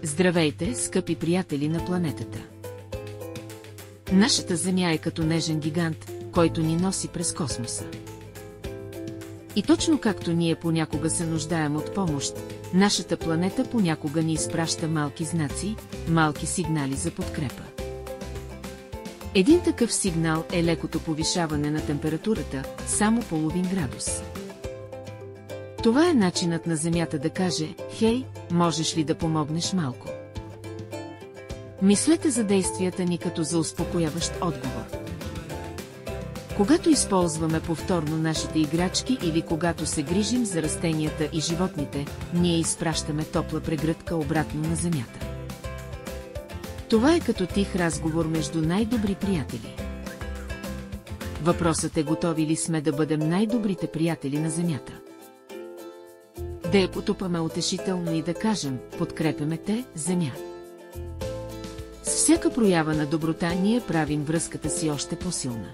Здравейте, скъпи приятели на планетата! Нашата Земя е като нежен гигант, който ни носи през космоса. И точно както ние понякога се нуждаем от помощ, нашата планета понякога ни изпраща малки знаци, малки сигнали за подкрепа. Един такъв сигнал е лекото повишаване на температурата, само половин градус. Това е начинът на Земята да каже: «Хей, можеш ли да помогнеш малко?» Мислете за действията ни като за успокояващ отговор. Когато използваме повторно нашите играчки или когато се грижим за растенията и животните, ние изпращаме топла прегръдка обратно на Земята. Това е като тих разговор между най-добри приятели. Въпросът е: готови ли сме да бъдем най-добрите приятели на Земята? Да я потупаме утешително и да кажем: подкрепяме те, Земя. С всяка проява на доброта ние правим връзката си още по-силна.